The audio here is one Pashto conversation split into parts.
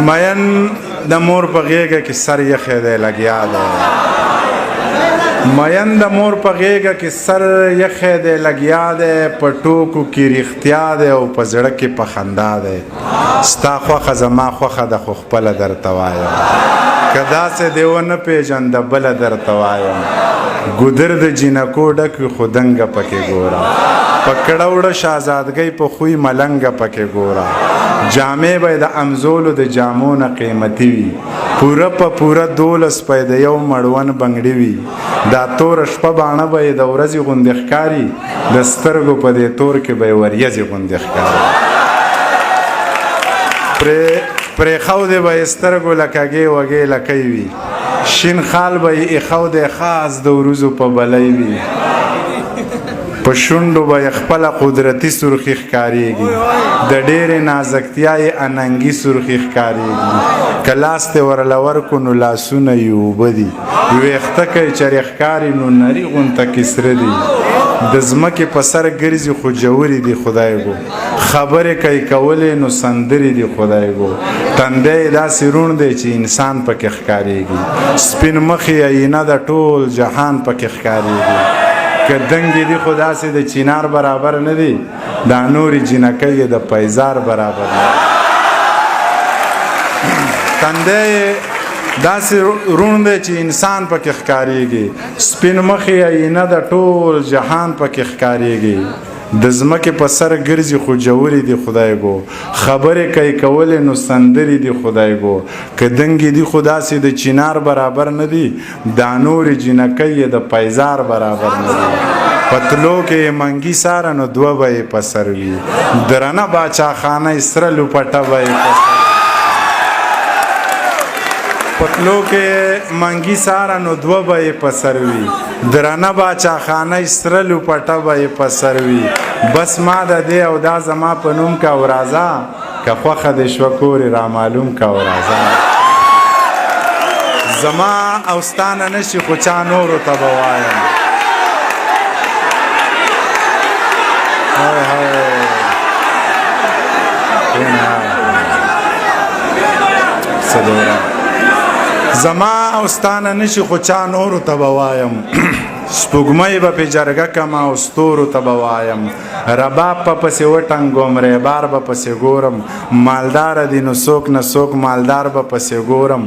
مین د مور په غېږه کې سر یخی دی لګیا دی مین د مور په غېږه کې سر یخی دی لګیا دی په ټوکو کې رښتیا دی او په زړه کې په خندا دی ستا خوښه زما خوښه ده خو خپله درته وایم که داسې دې ونه پېژنده بله درته وایم ګودر د جینکو ډک وي خو دنګه پکې ګوره په کړه وړه شهزادګۍ په خوی ملنګه پکې ګوره جامې به د امزولو د جامو نه قیمتي وي پوره په پوره 12 پی د یو مړون بنګړي وي دا توره شپه باڼه به یې د ورځې غوندې ښکاري د سترګو په دې تور کې به یې وریځې غوندې ښکاري پرېښودې به یې سترګو لکږې وږې لکۍ وي شین خال به یې ایښودی خاص د وروځو په بلۍ وي په شونډو به یې خپله قدرتي سرخي ښکارېږي د ډېرې نازکتیا یې اننګي سرخي ښکارېږي که لاس دې ورله ورکو نو لاسونه یې اوبه دي ویښته که یې چرې ښکاري نو نري غونته کې سره دي د ځمکې په سر ګرځي خو جوړې دي خدای ګو خبرې که یې کولې نو سندرې دي خدای ګو تندی یې داسې روڼ دی چې انسان پکې ښکارېږي سپین مخ یې آینه د ټول جهان پکې ښکارېږي که دنګې دي خو داسې د چینار برابر نه دي دا نورې جینکۍ یې د پیزار برابر نه تندی یې داسې روڼ دی چې انسان پکې ښکارېږي سپین مخ یې آینه د ټول جهان پکې ښکارېږي د ځمکې په سر ګرځي خو جوړې دي خدای ګو خبرې که یې کولې نو سندرې دي خدای ګو که دنګې دي خو داسې د چینار برابر نه دي دا نورې جینکۍ یې د پیزار برابر نه دي پتلو کې یې منګي ساره نو دوه به یې په سر وي درنه باچاخانه یې سره لوپټه به یې په سر پتلو کې منګي ساره نو دوه به یې په سر وي درنه باچاخانه یې سره لوپټه به یې په سر وي بس ما د دې او دا زما په نوم که او راځه که خوښه دې شوه کورې رامعلوم که او راځه زما او ستا نه نشي خو چا نورو ته به وایم زما او ستا نه نشي خو چا نورو ته به وایم سپوږمۍ به پې جرګه کمه او ستورو ته به وایم رباب په پسې وټنګوم ریبار به پسې ګورم مالداره دي نو څوک نه څوک مالدار به پسې ګورم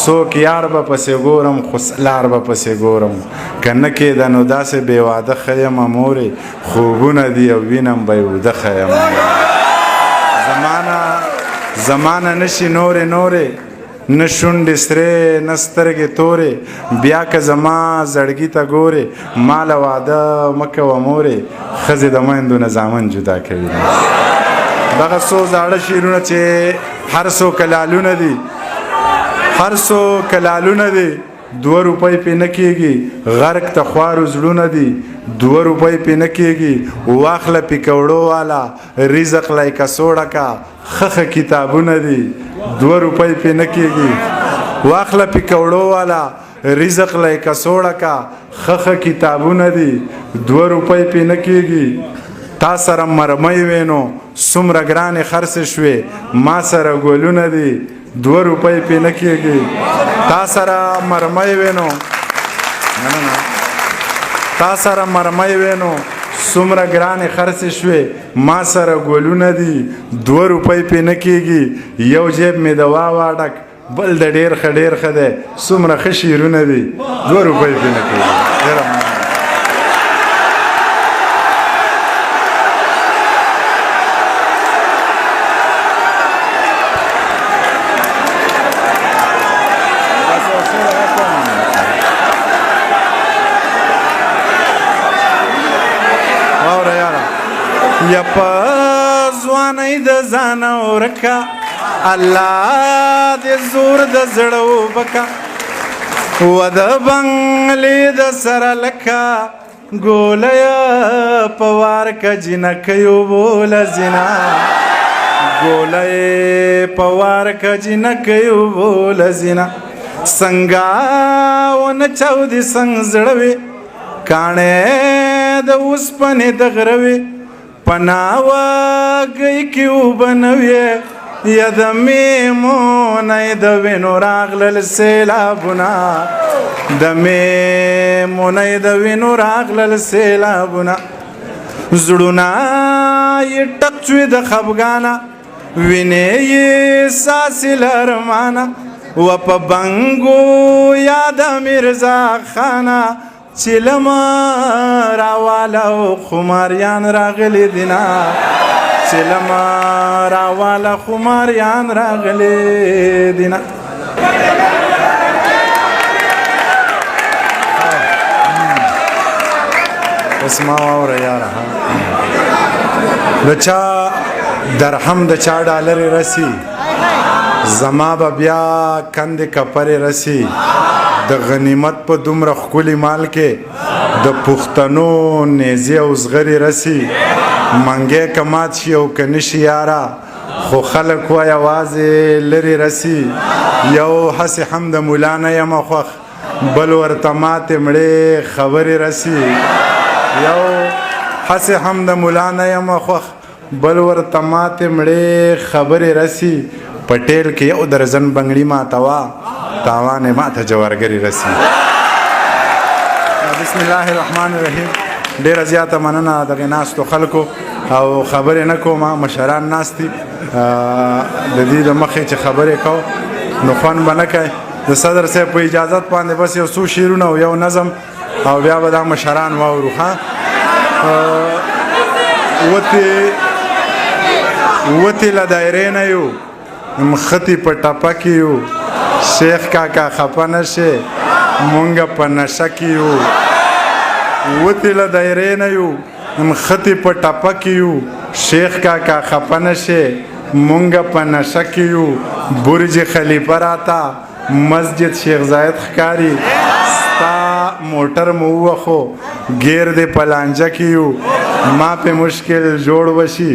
څوک یار به پسې ګورم خو لار به پسې ګورم که نه کېده نو داسې بې واده ښه یمه مورې خوبونه دي او وینم به یې وده ښه یمه زمانه نشي نورې نه شونډې سرې نه سترګې تورې بیا که زما زړګي ته ګورې ما له واده مه کوه مورې ښځې د میندو نه زامن جدا کوي دغه څو زاړه شعرونه چې هر څو کلالونه دي 2 روپۍ پې نه کېږي غرق ته خوارو زړونه دي 2 روپۍ پې نه کېږي واخله پکوړو والا رزق لای کڅوړه کا خخه کتابونه دي 2 روپۍ پې نه کېږي واخله پکوړو والا رزق لای کڅوړه کا خخه کتابونه دي 2 روپۍ پې نه کېږي تا سره مرمۍ وینو څومره ګرانې خرڅې شوې ما سره ګلونه دي 2 روپۍ پې نه کېږي تا سره مرمۍ وینو څومره ګرانې خرڅې شوې ما سره ګلونه دي 2 روپۍ پې نه کېږي یو جیب مې د واوا ډک بل د ډېر ښه دی څومره ښه شعرونه دي 2 روپۍ پې نه کېږي یا په ځوانۍ د ځانه ورکه الله دې زور د زړه وبکه و د بنګلې د سره لکه ګولیه په وار که جینکیو بوله زینا ګولیه په وار که جینکیو بوله زینا څنګه ونه چاودې څنګ زړه وې کاڼې د اوسپنې د غره وې پناوه گئی کی اوبه نویه یا د میمونې د وینو راغلل سیلابونه د میمونې د وینو راغلل سیلابونه زړونه یې ټک شوي د خفګانه وینې یې څاڅي له ارمانه و په بنګو یاد میرزا خانه چیلما راواله او خماریان راغلی دینا چیلما راواله خماریان راغلی دینا اسما واوره یاره د چا درهم د چا ډالرې رسی زما به بیا کندې کپرې رسی د غنیمت په دومره ښکلي مال کې د پښتنو نیزې او زغرې رسی منګی که مات شي او که نشي یاره خو خلک وایي یوازې لرې رسی یو هسې هم د ملا نه یمه خوښ بل ورته ماتې مړې خبرې رسی یو هسې هم د ملا نه یمه خوښ بل ورته ماتې مړې خبرې رسی پټیل کې یو درزن بنګړي ماتوا تاوان یې ماته جوارګري رسی بسم الله الرحمن الرحیم ډېره زیاته مننه دغې ناستو خلکو او خبرې نه کوم مشران ناست دي د دې د مخې چې خبرې کوو نو خوند به نه کوي د صدر صاحب په اجازت باندې بس یو څو شعرونه او یو نظم او بیا به دا مشران واورو ښه وتې له دایرې نه یو مختی په ټپه کې یو شیخ کاکا خفه نشې مونږ په نشه کې یو وتې له دایرې نه یو مختی په ټپه کې یو شیخ کاکا خفه نشې مونږ په نشه کې یو برج خلیفه راته مسجد شیخ زاید ښکاري ستا موټر مو ووخو ګیر دې په لانجه کې یو ما په مشکل جوړ وشي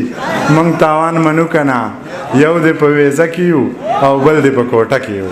مونږ تاوان منو که نه یو دې په ویزه کې یو او بل دې په کوټه کې یو